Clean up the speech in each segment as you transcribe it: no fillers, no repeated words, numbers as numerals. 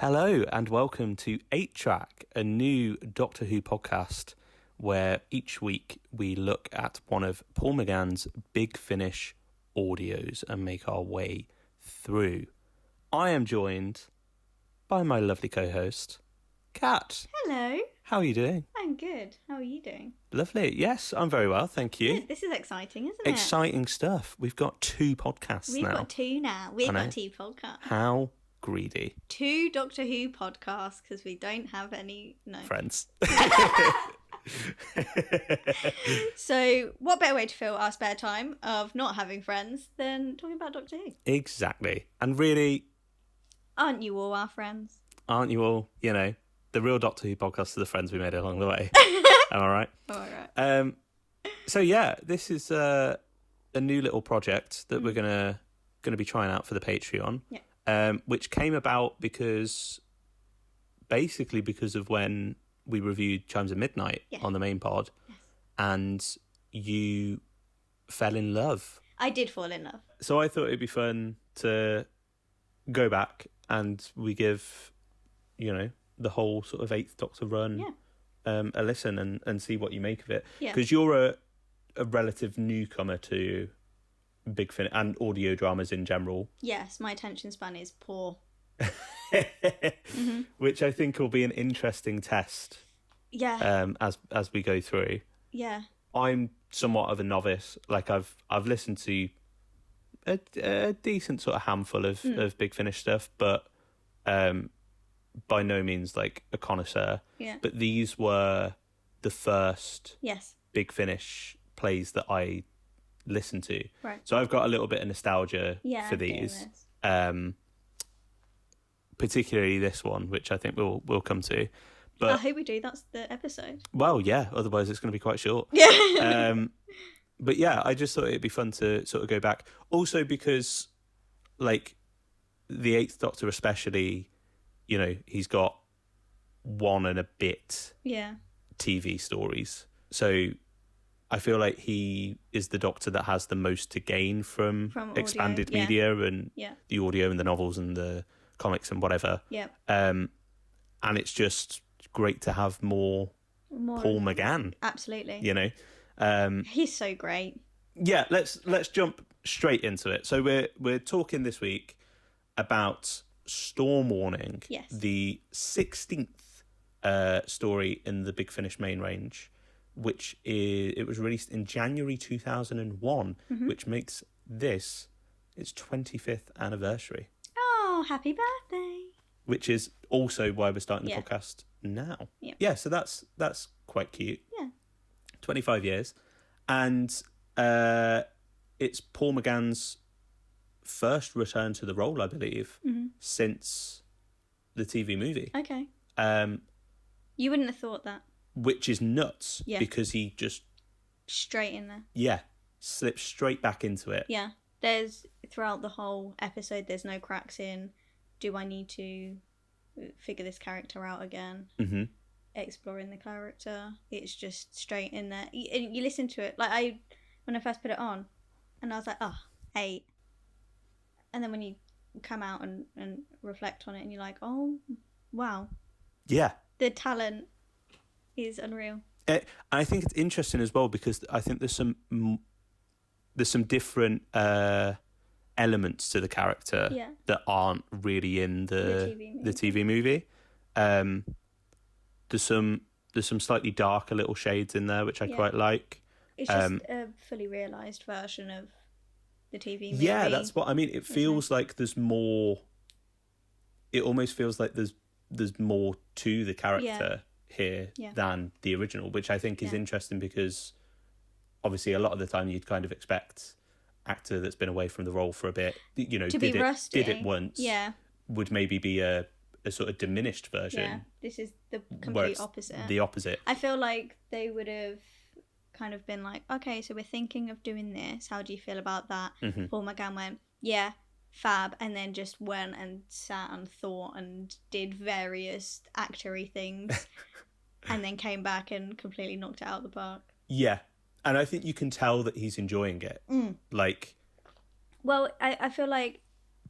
Hello and welcome to 8 Track, a new Doctor Who podcast where each week we look at one of Paul McGann's Big Finish audios and make our way through. I am joined by my lovely co-host, Kat. Hello. How are you doing? I'm good. How are you doing? Lovely. Yes, I'm very well, thank you. Good. This is exciting, isn't it? Exciting stuff. We've got 2 podcasts We've now. got 2 now. We've got 2 podcasts. How greedy. 2 Doctor Who podcasts because we don't have any Friends. So what better way to fill our spare time of not having friends than talking about Doctor Who? Exactly. And really, Aren't you all our friends? aren't you all, the real Doctor Who podcast are the friends we made along the way. Am I right? All right. So yeah, this is a new little project that we're gonna be trying out for the Patreon. Yeah. Which came about because of when we reviewed Chimes of Midnight on the main pod, and you fell in love. I did fall in love. So I thought it'd be fun to go back and we give, the whole sort of 8th Doctor run a listen and see what you make of it. Because you're a relative newcomer to Big Finish and audio dramas in general. Yes, my attention span is poor. Which I think will be an interesting test. Yeah. As we go through. Yeah. I'm somewhat of a novice. Like I've listened to a decent sort of handful of Big Finish stuff, but by no means like a connoisseur. Yeah. But these were the first Big Finish plays that I listened to. Right. So I've got a little bit of nostalgia for these. Particularly this one, which I think we'll come to. But I hope we do. That's the episode. Well, yeah. Otherwise, it's going to be quite short. Yeah. But yeah, I just thought it'd be fun to sort of go back. Also because, like, the 8th Doctor especially, he's got 1 and a bit TV stories. So I feel like he is the Doctor that has the most to gain from expanded media and the audio and the novels and the comics and whatever. Yeah. And it's just great to have more Paul McGann. Absolutely. He's so great. Yeah, let's jump straight into it. So we're talking this week about Storm Warning, the 16th story in the Big Finish main range, which it was released in January 2001, which makes this its 25th anniversary. Oh, happy birthday! Which is also why we're starting the podcast now. Yeah, so that's quite cute. Yeah. 25 years. And it's Paul McGann's first return to the role, I believe, since the TV movie. Okay. You wouldn't have thought that. Which is nuts, because he just... Straight in there. Yeah, slipped straight back into it. Yeah. There's, throughout the whole episode, there's no cracks in, do I need to figure this character out again? Mm-hmm. Exploring the character. It's just straight in there. You listen to it. Like, when I first put it on, and I was like, 8. And then when you come out and reflect on it, and you're like, oh, wow. Yeah. The talent is unreal. And I think it's interesting as well, because I think there's some different elements to the character that aren't really in the TV movie. There's some slightly darker little shades in there, which I quite like. It's just a fully realised version of the TV movie. Yeah, that's what I mean. It feels like there's more. It almost feels like there's more to the character here than the original, which I think is interesting, because obviously a lot of the time you'd kind of expect actor that's been away from the role for a bit, to be rusty. Did it once, would maybe be a sort of diminished version. Yeah, this is the complete opposite. The opposite. I feel like they would have kind of been like, okay, so we're thinking of doing this. How do you feel about that? Mm-hmm. Paul McGann went, yeah, fab, and then just went and sat and thought and did various actory things, and then came back and completely knocked it out of the park. Yeah, and I think you can tell that he's enjoying it. Well, I feel like,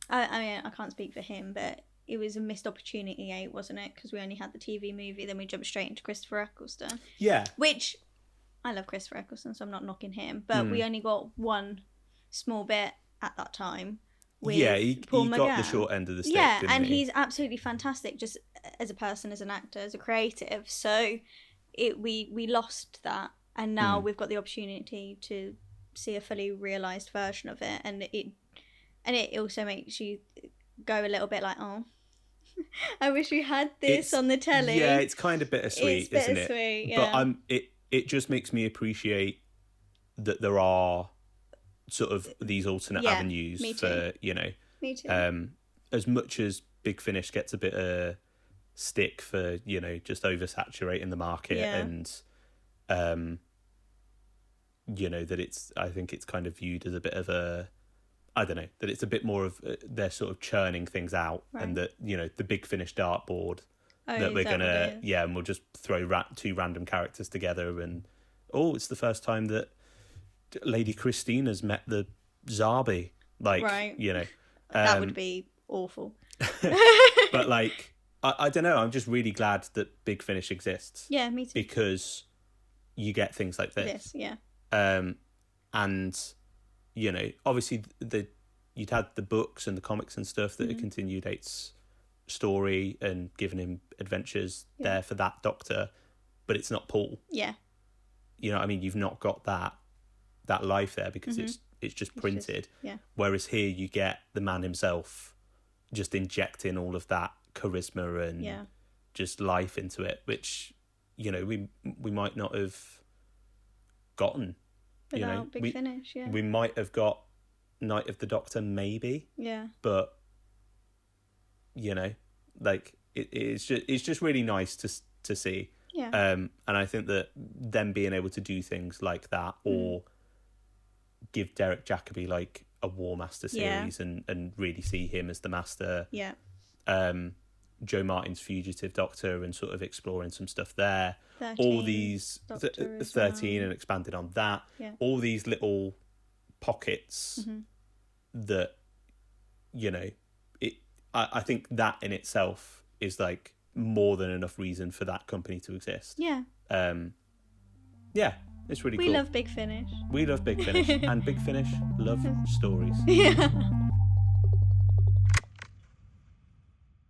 I mean, I can't speak for him, but it was a missed opportunity, 8, wasn't it? Because we only had the TV movie, then we jumped straight into Christopher Eccleston. Yeah. Which, I love Christopher Eccleston, so I'm not knocking him. But we only got one small bit at that time with he Paul got McGann. the short end of the stick, Yeah, didn't and he? he's absolutely fantastic just as a person, as an actor, as a creative. So we lost that, and now we've got the opportunity to see a fully realised version of it, and it also makes you go a little bit like, oh, I wish we had this on the telly. Yeah, it's kind of bittersweet, isn't it? Bittersweet, yeah. But it just makes me appreciate that there are sort of these alternate avenues me for, too. Me too. As much as Big Finish gets a bit of stick for, just oversaturating the market and that I think it's kind of viewed as a bit of a, I don't know, that it's a bit more of they're sort of churning things out, and that the Big Finish dartboard that we're gonna and we'll just throw 2 random characters together, and it's the first time that Lady Christina's met the Zarbi, that would be awful. But I don't know, I'm just really glad that Big Finish exists. Yeah, me too. Because you get things like this. And obviously you'd had the books and the comics and stuff that had continued 8's story and given him adventures there for that Doctor, but it's not Paul. Yeah. You've not got that life there because it's just printed. Whereas here you get the man himself just injecting all of that charisma and just life into it, which we might not have gotten. Without Big Finish, we might have got Night of the Doctor, maybe. Yeah. But it's just really nice to see. Yeah. And I think that them being able to do things like that, or give Derek Jacobi a War Master series and really see him as the Master. Yeah. Joe Martin's Fugitive Doctor and sort of exploring some stuff there. 13 all these 13 and expanded on that. Yeah. All these little pockets that I think that in itself is more than enough reason for that company to exist. Yeah. It's really cool. We love Big Finish. We love Big Finish, and Big Finish love stories. Yeah.